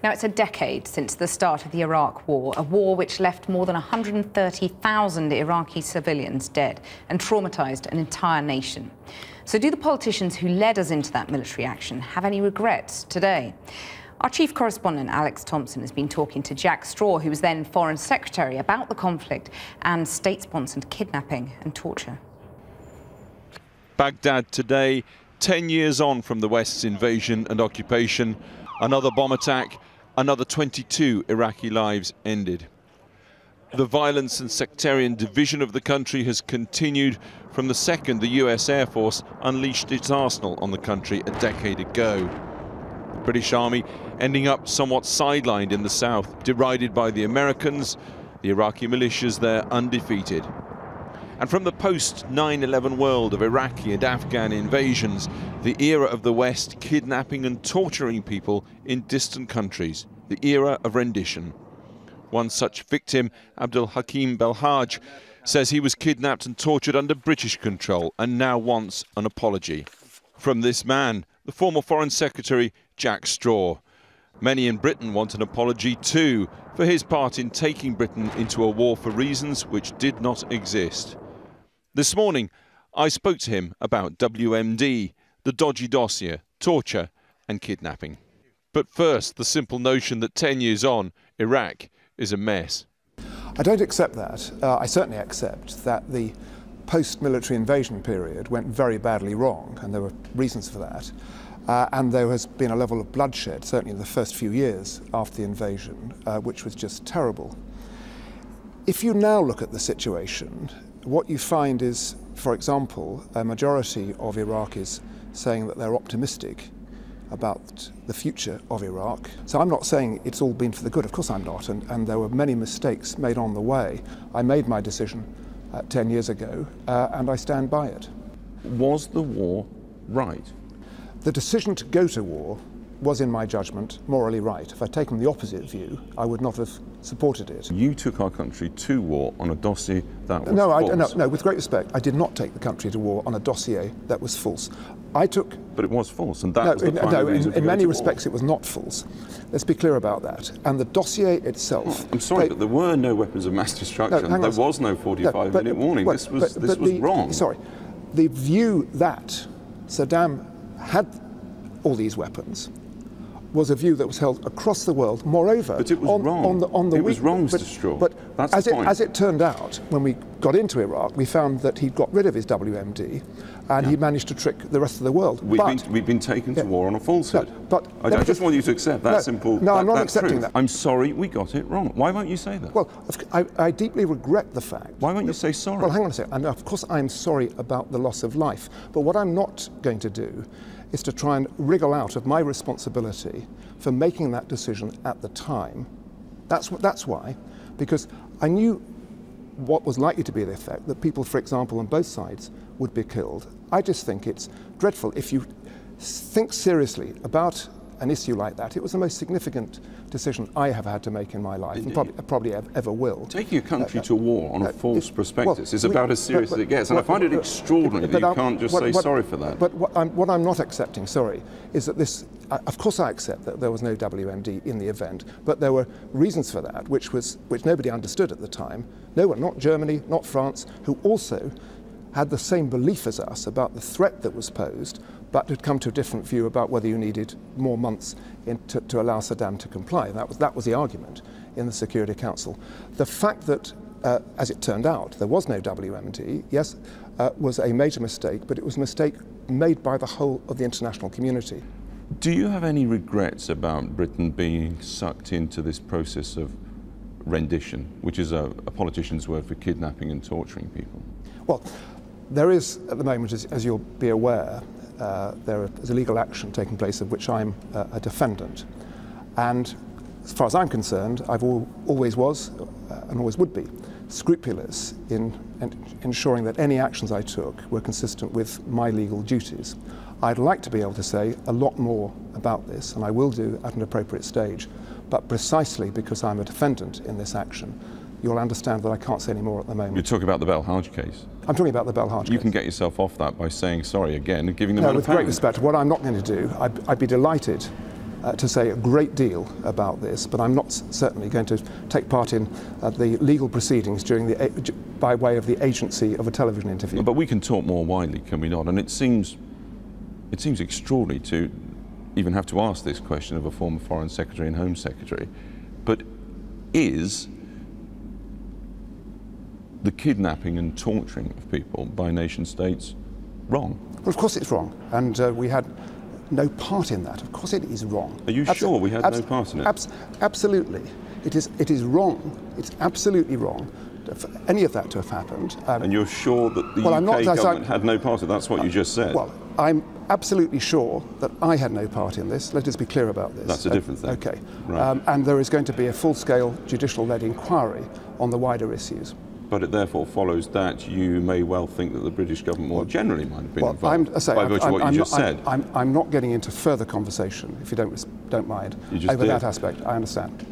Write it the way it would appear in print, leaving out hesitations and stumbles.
Now, it's a decade since the start of the Iraq War, a war which left more than 130,000 Iraqi civilians dead and traumatised an entire nation. So do the politicians who led us into that military action have any regrets today? Our chief correspondent, Alex Thomson, has been talking to Jack Straw, who was then Foreign Secretary, about the conflict and state-sponsored kidnapping and torture. Baghdad today, 10 years on from the West's invasion and occupation. Another bomb attack, another 22 Iraqi lives ended. The violence and sectarian division of the country has continued from the second the US Air Force unleashed its arsenal on the country a decade ago. The British Army ending up somewhat sidelined in the south, derided by the Americans, the Iraqi militias there undefeated. And from the post-9/11 world of Iraqi and Afghan invasions, the era of the West kidnapping and torturing people in distant countries, the era of rendition. One such victim, Abdul Hakim Belhaj, says he was kidnapped and tortured under British control and now wants an apology. From this man, the former Foreign Secretary, Jack Straw. Many in Britain want an apology too for his part in taking Britain into a war for reasons which did not exist. This morning, I spoke to him about WMD, the dodgy dossier, torture and kidnapping. But first, the simple notion that 10 years on, Iraq is a mess. I don't accept that. I certainly accept that the post-military invasion period went very badly wrong, and there were reasons for that. And there has been a level of bloodshed, certainly in the first few years after the invasion, which was just terrible. If you now look at the situation, what you find is, for example, a majority of Iraqis saying that they're optimistic about the future of Iraq. So I'm not saying it's all been for the good, of course I'm not, and there were many mistakes made on the way. I made my decision 10 years ago, and I stand by it. Was the war right? The decision to go to war was, in my judgment, morally right. If I'd taken the opposite view, I would not have supported it. You took our country to war on a dossier that was false. No, with great respect, I did not take the country to war on a dossier that was false. But it was false, and that was the primary reason in many respects it was not false. Let's be clear about that. And the dossier itself... I'm sorry, but there were no weapons of mass destruction. There was no 45-minute warning. This was wrong. Sorry. The view that Saddam had all these weapons was a view that was held across the world. Moreover, but it was wrong. It was wrong, Mr. Straw. But that's the point. As it turned out, when we got into Iraq, we found that he'd got rid of his WMD, and he managed to trick the rest of the world. We've been taken to war on a falsehood. I just want you to accept that simple. No, I'm not accepting that. I'm sorry, we got it wrong. Why won't you say that? Well, I deeply regret the fact. Why won't you say sorry? Well, hang on a second. And of course, I'm sorry about the loss of life. But what I'm not going to do is to try and wriggle out of my responsibility for making that decision at the time. That's why, because I knew what was likely to be the effect, that people, for example, on both sides would be killed. I just think it's dreadful. If you think seriously about an issue like that, it was the most significant decision I have had to make in my life, and probably ever will. Taking a country to war on a false prospectus is about as serious as it gets, and I find it extraordinary that you can't just say sorry for that. But what I'm not accepting, sorry, is that this, of course I accept that there was no WMD in the event, but there were reasons for that, which nobody understood at the time. No one, not Germany, not France, who also had the same belief as us about the threat that was posed, but had come to a different view about whether you needed more months to allow Saddam to comply. That was the argument in the Security Council. The fact that, as it turned out, there was no WMD, yes, was a major mistake, but it was a mistake made by the whole of the international community. Do you have any regrets about Britain being sucked into this process of rendition, which is a politician's word for kidnapping and torturing people? Well, there is, at the moment, as you'll be aware, there is a legal action taking place of which I'm a defendant. And as far as I'm concerned, I've always was and always would be scrupulous in ensuring that any actions I took were consistent with my legal duties. I'd like to be able to say a lot more about this, and I will do at an appropriate stage, but precisely because I'm a defendant in this action, you'll understand that I can't say any more at the moment. You're talking about the Belhaj case? I'm talking about the Belhaj case. You can get yourself off that by saying sorry again and giving them £100. With great respect, what I'm not going to do, I'd be delighted to say a great deal about this, but I'm not certainly going to take part in the legal proceedings by way of the agency of a television interview. But we can talk more widely, can we not? And it seems extraordinary to even have to ask this question of a former Foreign Secretary and Home Secretary, but is the kidnapping and torturing of people by nation states wrong? Well, of course it's wrong, and we had no part in that. Of course it is wrong. Are you sure we had no part in it? Absolutely. It is wrong. It's absolutely wrong for any of that to have happened. And you're sure that the UK government had no part in it? That's what you just said. Well, I'm absolutely sure that I had no part in this. Let us be clear about this. That's a different thing. Okay. Right. And there is going to be a full-scale judicial-led inquiry on the wider issues. But it therefore follows that you may well think that the British government more generally might have been involved by virtue of what you just said. I'm not getting into further conversation, if you don't mind, over that aspect. I understand.